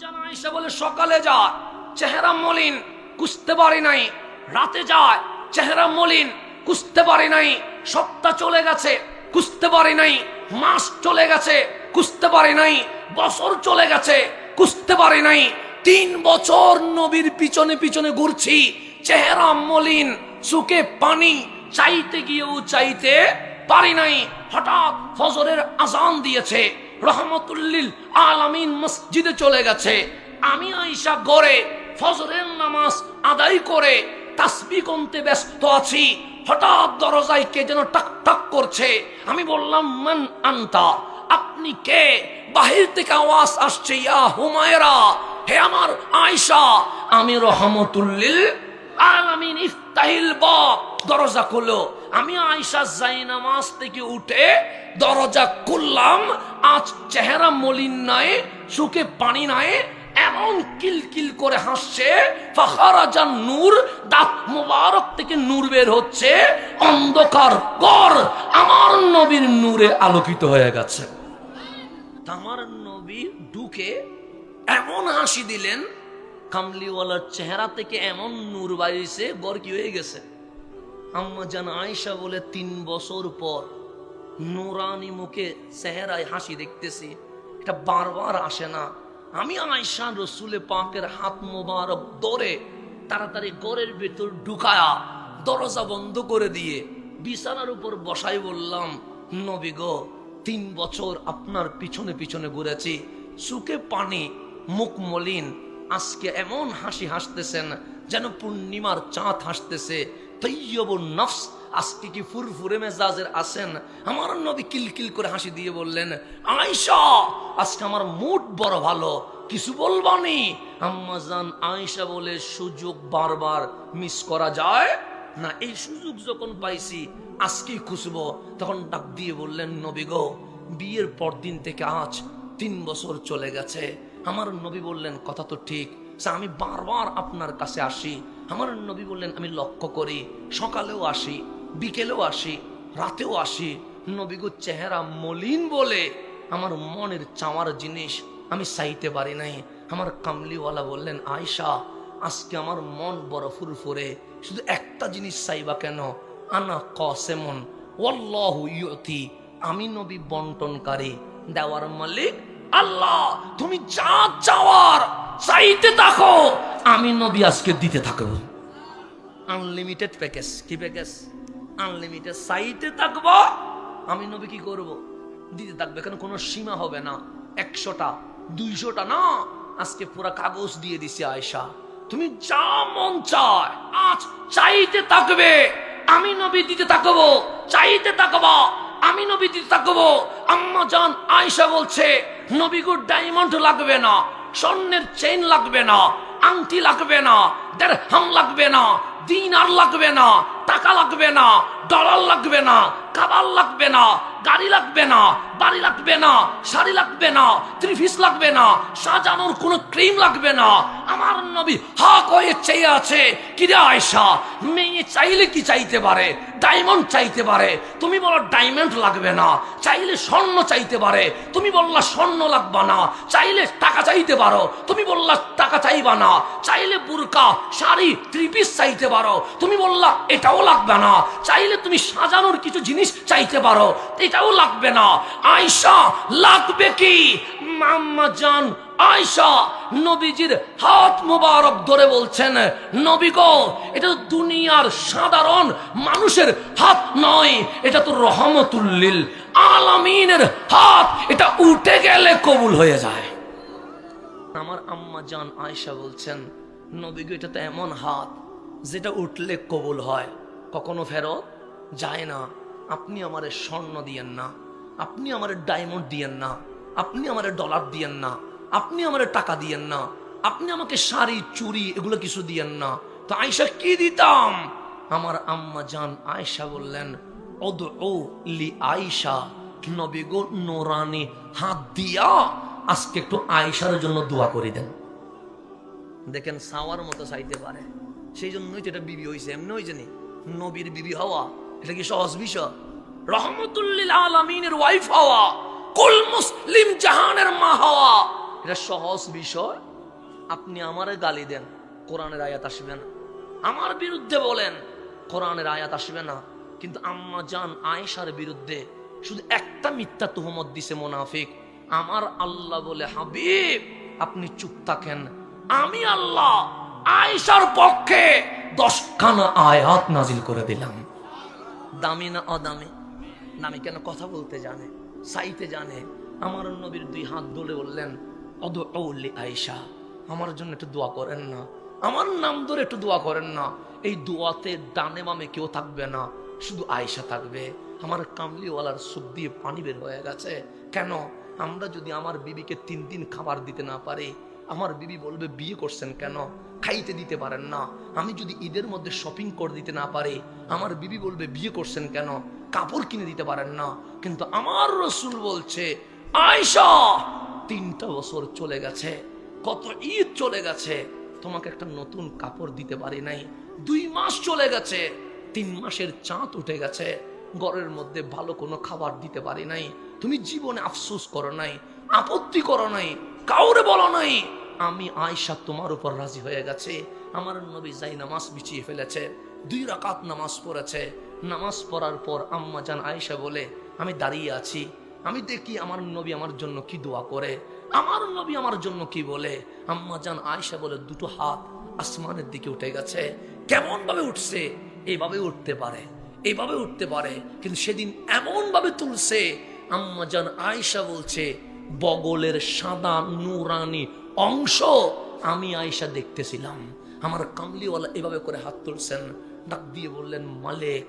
জান আয়েশা বলে সকালে যায় চেহারা মলিন, কুছতে পারি নাই। রাতে যায় চেহারা মলিন, কুছতে পারি নাই। সপ্তাহ চলে গেছে, কুছতে পারি নাই। মাস চলে গেছে, কুছতে পারি নাই। বছর চলে গেছে, কুছতে পারি নাই। 3 বছর নবীর পিছনে পিছনে ঘুরছি, চেহারা মলিন, চোখে পানি, চাইতে গিয়েও চাইতে পারি নাই। হঠাৎ ফজরের আজান দিয়েছে, রহমতুল্লিল আলামিন মসজিদে চলে গেছে। আমি আয়েশা ঘরে ফজরের নামাজ আদায় করে তাসবিহ গুনতে ব্যস্ত আছি। হঠাৎ দরজায় কে যেন টাক টাক করছে। আমি বললাম, মান আনতা, আপনি কে? বাহির থেকে আওয়াজ আসছে, ইয়া হুমায়রা, হে আমার আয়েশা, আমি রহমতুল্লিল আলামিন, ইফতাহিল বাব। দরজা খুলো। আমি আয়েশা জায়নামাজ থেকে উঠে দরজা খুললাম। আজ চেহারা মলিন নাই, চোখে পানি নাই, এমন কিলকিল করে হাসছে। ফাখারাজান নূর, দাঁত মোবারক থেকে নূর বের হচ্ছে। অন্ধকার ঘর আমার নবীর নূরে আলোকিত হয়ে গেছে। আমার নবী ঢুকে এমন হাসি দিলেন, কামলিওয়ালার চেহারা থেকে এমন নূর বাইরেছে, ঘর কি হয়ে গেছে। আম্মা জান আয়েশা বলে 3 বছর পর নূরানি মুখে চেহারায় হাসি দেখতেছি, এটা বারবার আসে না। আমি আয়েশা রসুলে পাকের হাত মোবারক ধরে তাড়াতাড়ি ঘরের ভেতর ঢুকায়া দরজা বন্ধ করে দিয়ে বিছানার উপর বসাই বললাম, নবী গো, 3 বছর আপনার পিছনে পিছনে ঘুরেছি, চোখে পানি, মুখ মলিন, আজকে এমন হাসি হাসতেছেন যেন পূর্ণিমার চাঁদ হাসতেছে। তৈয়বুন নফস, আজকে কি ফুরফুরে মেজাজের আছেন? আমার নবী কিলকিল করে হাসি দিয়ে বললেন, আয়েশা, আজকে আমার মুড বড় ভালো, কিছু বলবানি? আম্মা জান আয়েশা বলে, সুযোগ বারবার মিস করা যায় না, এই সুযোগ যখন পাইছি আজকেই খুশবো। তখন ডাক দিয়ে বললেন, নবী গো, বিয়ের পর দিন থেকে আজ 3 বছর চলে গেছে। আমার নবী বললেন, কথা তো ঠিক, আমি বারবার আপনার কাছে আসি। আমার নবী বললেন, আমি লক্ষ্য করি, সকালেও আসি, বিকেলেও আসি, রাতেও আসি। নবী গো, চেহারা মলিন বলে আমার মনের চাওয়ার জিনিস আমি চাইতে পারি নাই। আমার কামলিওয়ালা বললেন, আয়েশা, আজকে আমার মন বড় ফুরফুরে, শুধু একটা জিনিস চাইবা কেন? আনা কাসেমুন ওয়াল্লাহু ইউতি, আমি নবী বন্টনকারী, দেওয়ার মালিক আল্লাহ। তুমি যা চাওয়ার চাইতে থাকো, আমি নবী আজকে দিতে থাকবো। Unlimited package. কি প্যাকেজ? আনলিমিটেড। চাইতে থাকবো, আমি নবী কি করব? দিতে থাকবে। এখানে কোনো সীমা হবে না, 100টা 200টা না, আজকে পুরা কাগজ দিয়ে দিছি আয়েশা, তুমি যা মন চায় আজ চাইতে থাকবে, আমি নবী দিতে থাকবো। চাইতে থাকবা, আমি নবী দিতে থাকবো। আম্মা জান আয়েশা বলছে, নবী গো, ডায়মন্ড লাগবে না, স্বর্ণের চেইন লাগবে না, আংটি লাগবে না, দিরহাম লাগবে না, দিনার লাগবে না, টাকা লাগবে না, ডলার লাগবে না, খাবার লাগবে না, গাড়ি লাগবে না, বাড়ি লাগবে না, শাড়ি লাগবে না, ত্রিফিস লাগবে না, সাজানোর কোনো ক্রিম লাগবে না। আমার নবী হাক হয়ে চেয়ে আছে। কিরে আয়েশা, মেয়ে চাইলে কি চাইতে পারে? ডায়মন্ড চাইতে পারে, তুমি বলো ডায়মন্ড লাগবে না। চাইলে স্বর্ণ চাইতে পারে, তুমি বললা স্বর্ণ লাগবে না। চাইলে টাকা চাইতে পারো, তুমি বললা টাকা চাইবা না। চাইলে বুরকা, শাড়ি, ত্রিপিস চাইতে পারো, তুমি বললা এটাও লাগবে না। চাইলে তুমি সাজানোর কিছু জিনিস চাইতে পারো, এটাও লাগবে না। আয়েশা, লাগবে কি? আম্মা জান আয়েশা নবীজির হাত মোবারক ধরে বলছেন, নবী গো, এটা তো দুনিয়ার সাধারণ মানুষের হাত নয়, এটা তো রহমতুল্লিল আলামিনের হাত, এটা উঠে গেলে কবুল হয়ে যায়। আমার আম্মা জান আয়েশা বলছেন, নবী গো, এটা তো এমন হাত যেটা উঠলে কবুল হয়, কখনো ফেরত যায় না। আপনি আমারে স্বর্ণ দিয়েন না, আপনি আমারে ডায়মন্ড দিয়েন না, আপনি আমারে ডলার দিয়েন না, আপনি আমারে টাকা দিয়েন না, আপনি আমাকে শাড়ি চুড়ি এগুলো কিছু দিয়েন না, তো আয়েশা কি দিতাম? আমার আম্মা জান আয়েশা বললেন, উদউ লি আয়েশা, নবী গো, নোরানি হাত দিয়া আজকে একটু আয়েশার জন্য দোয়া করে দেন। দেখেন, সাওয়ার মতো চাইতে পারে, সেই জন্যই তো এটা বিবি হয়েছে। এমনি হয়েছে নি নবীর বিবি হওয়া, এটা কি সহজ বিষয়? রহমতুল্লিল আলামিনের ওয়াইফ হওয়া, কুল মুসলিম জাহানের মা হওয়া, এটা সহজ বিষয়। আপনি আমারে গালি দেন, কোরআনের আয়াত আসবে না। আমার বিরুদ্ধে বলেন, কোরআনের আয়াত আসবে না। কিন্তু আম্মা জান আয়েশার বিরুদ্ধে শুধু একটা মিথ্যা তুহমত দিছে মুনাফিক। আমার আল্লাহ বলে, হাবিব আপনি চুপ থাকেন, আমি আল্লাহ আয়েশার পক্ষে 10খানা আয়াত নাজিল করে দিলাম। দামি না অদামি? দামি কেন? কথা বলতে জানে, চাইতে জানে। আমার নবীর 2 হাত ধরে বললেন, অদউলি আয়েশা, আমার জন্য একটু দোয়া করেন না, আমার নাম ধরে একটু দোয়া করেন না। এই দোয়াতে ডানে বামে কেউ থাকবে না, শুধু আয়েশা থাকবে। আমার কামলিওয়ালার চোখ দিয়ে পানি বের হয়ে গেছে। কেন? আমরা যদি আমার বিবিকে 3 দিন খাবার দিতে না পারি, আমার বিবি বলবে বিয়ে করছেন কেন, খাইতে দিতে পারেন না। আমি যদি ঈদের মধ্যে শপিং করে দিতে না পারি, আমার বিবি বলবে বিয়ে করছেন কেন, কাপড় কিনে দিতে পারেন না। কিন্তু আমার রাসূল বলছে, আয়েশা 3টা বছর চলে গেছে, কত ঈদ চলে গেছে, তোমাকে একটা নতুন কাপড় দিতে পারি নাই। 2 মাস চলে গেছে, 3 মাসের চাঁদ উঠে গেছে, ঘরের মধ্যে ভালো কোনো খাবার দিতে পারি নাই। তুমি জীবনে আফসোস করো নাই, আপত্তি করো নাই, কাউরে বলো নাই। আমি আয়েশা তোমার উপর রাজি হয়ে গেছে। আমার নবী যাই নামাজ বিছিয়ে ফেলেছে, 2 রাকাত নামাজ পড়েছে। নামাজ পড়ার পর আম্মা জান আয়েশা বলে, আমি দাঁড়িয়ে আছি, আমি দেখি আমার নবী আমার জন্য কি দোয়া করে, আমার নবী আমার জন্য কি বলে। আম্মা জান আয়েশা বলে, 2টো হাত আসমানের দিকে উঠে গেছে। কেমন ভাবে উঠছে? এইভাবে উঠতে পারে, এইভাবে উঠতে পারে, কিন্তু সেদিন এমন ভাবে তুলছে। আম্মা জান আয়েশা বলছে, বগলের সাদা নুরানি অংশ আমি আয়েশা দেখতেছিলাম। আমার কামলিওয়ালা এভাবে করে হাত তুলছেন, ডাক দিয়ে বললেন, মালিক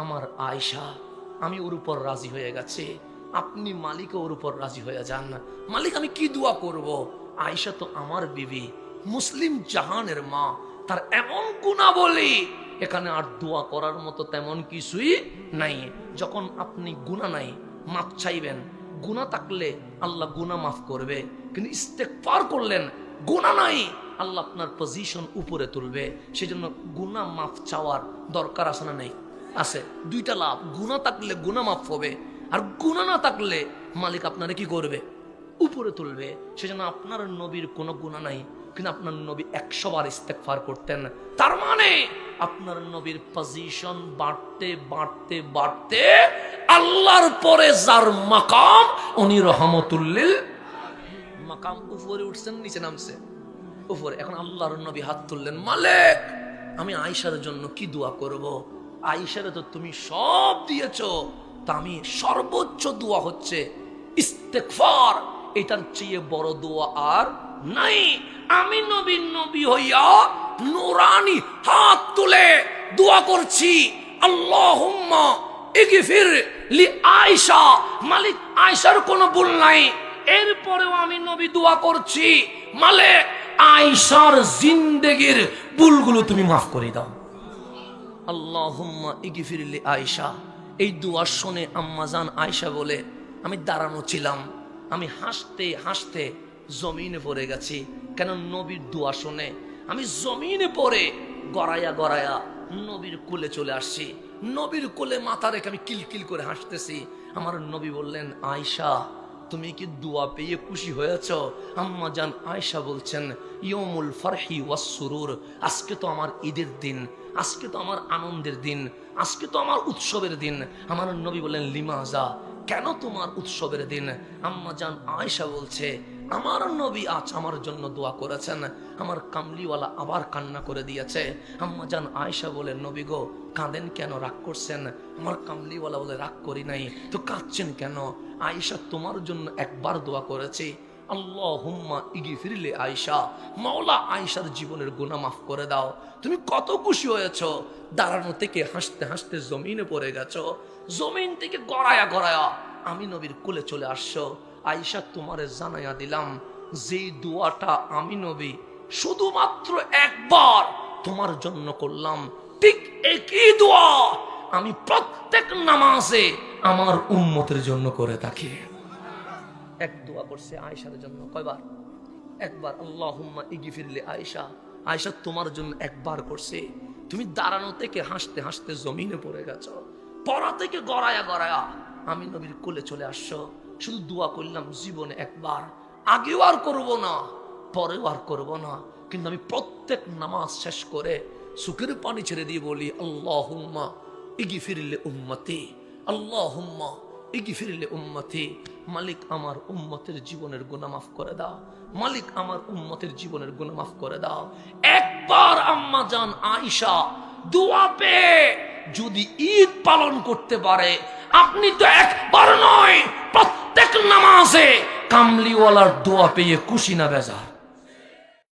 আমার আয়েশা, আমি ওর উপর রাজি হয়ে গেছি, আপনি মালিক ওর উপর রাজি হয়ে যান। মালিক আমি কি দোয়া করব? আয়েশা তো আমার বিবি, মুসলিম জাহানের মা, তার এমন গুণাবলী, এখানে আর দোয়া করার মতো তেমন কিছুই নাই। যখন আপনি গুনাহ নাই, মাফ চাইবেন, গুনাহ থাকলে আল্লাহ গুনাহ মাফ করবে। কিন্তু ইস্তেগফার করলেন, গুনাহ নাই, আল্লাহ আপনার পজিশন উপরে তুলবে। সেজন্য গুনাহ মাফ চাওয়ার দরকার আছে না? নেই? আছে। 2টা লাভ, গুনাহ থাকলে গুনাহ মাফ হবে, আর গুনাহ না থাকলে মালিক আপনারা কি করবে? উপরে তুলবে। সেজন্য আপনার নবীর কোনো গুনাহ নাই, কিন্তু আপনার নবী 100 বার ইস্তেগফার করতেন। তার মানে আপনার নবীর পজিশন বাড়তে বাড়তে বাড়তে আল্লাহর পরে যার মাকাম, উনি রহমতুল্লিল মাকাম, উপরে উঠছেন, নিচে নামছে উপরে। এখন আল্লাহর নবী হাত তুললেন, মালিক আমি আয়েশার জন্য কি দোয়া করব? আয়েশারে তো তুমি সব দিয়েছো, তা আমি সর্বোচ্চ দোয়া হচ্ছে ইস্তেগফার। এটার চেয়ে বড় দোয়া আর নাই। আমি নবী হইয়া নুরানি হাত তুলে দোয়া করছি, আল্লাহুম্মা ইগফির লি আয়েশা, মালিক আয়েশার কোনো ভুল নাই। এরপরেও আমি নবী দোয়া করছি, মালিক আয়েশার জিন্দেগীর ভুলগুলো তুমি মাফ করে দাও। আল্লাহুম্মা ইগফির লি আয়েশা। এই দোয়া শুনে আম্মা জান আয়েশা বলে, আমি দাঁড়ানো ছিলাম, আমি হাসতে হাসতে জমিনে পড়ে গেছি। কেন? নবীর দোয়া শুনে আমি জমিনে পড়ে গড়াইয়া গড়াইয়া নবীর কোলে চলে আসছি। নবীর কোলে মাথা রেখে আমি কিলকিল করে হাসতেছি। আমার নবী বললেন, আয়েশা তুমি কি দোয়া পেয়ে খুশি হয়েছ? আম্মা জান আয়েশা বলছেন, ইয়মুল ফারহি ওয়াস সুরুর, আজকে তো আমার ঈদের দিন, আজকে তো আমার আনন্দের দিন, আজকে তো আমার উৎসবের দিন। আমার নবী বললেন, লিমাজা, কেন তোমার উৎসবের দিন? আম্মা জান আয়েশা বলছে, আমার নবী আজ আমার জন্য দোয়া করেছেন। আমার কামলিওয়ালা আবার কান্না করে দিয়েছে। আম্মা জান আয়েশা বলে, নবী গো কাঁদেন কেন, রাগ করছেন? আমার কামলিওয়ালা বলে, রাগ করি নাই, তো কাঁদছেন কেন? আয়েশা তোমার জন্য একবার দোয়া করেছি, আল্লাহুম্মা ইগফির লি আয়েশা, মাওলা আয়েশার জীবনের গুনাহ মাফ করে দাও। তুমি কত খুশি হয়েছো, দাঁড়ানো থেকে হাসতে হাসতে জমিনে পড়ে গেছো, জমিন থেকে গড়ায়া গড়ায়া আমি নবীর কোলে চলে আসছো। আয়েশা তোমারে জানাইয়া দিলাম, যে দোয়াটা আমি নবী শুধুমাত্র একবার তোমার জন্য করলাম, ঠিক একই দোয়া আমি প্রত্যেক নামাজে আমার উম্মতের জন্য করে থাকি। এক দোয়া করছে আয়েশার জন্য, কয়বার? একবার। আল্লাহুম্মা ইগফির লি আয়েশা, আয়েশা তোমার জন্য একবার করছে। তুমি দাঁড়ানো থেকে হাসতে হাসতে জমিনে পড়ে গেছো, পড়া থেকে গড়ায়া গড়ায়া আমি নবীর কোলে চলে আসছো। শুধু দোয়া করলাম জীবনে একবার, আগেও আর করব না, পরেও আর করব না, কিন্তু আমি প্রত্যেক নামাজ শেষ করে চোখের পানি ছেড়ে দিয়ে বলি আল্লাহুম্মা ইগফিরলি উম্মতি, আল্লাহুম্মা ইগফিরলি উম্মতি। মালিক আমার উম্মতের জীবনের গুনাহ মাফ করে দাও, মালিক আমার উম্মতের জীবনের গুনাহ মাফ করে দাও। একবার আম্মা জান আয়েশা দোয়া পেয়ে যদি ঈদ পালন করতে পারে, আপনি তো একবার নয় প্রত্যেক নামাজে কামলিওয়ালার দোয়া পেয়ে খুশি না বেজার?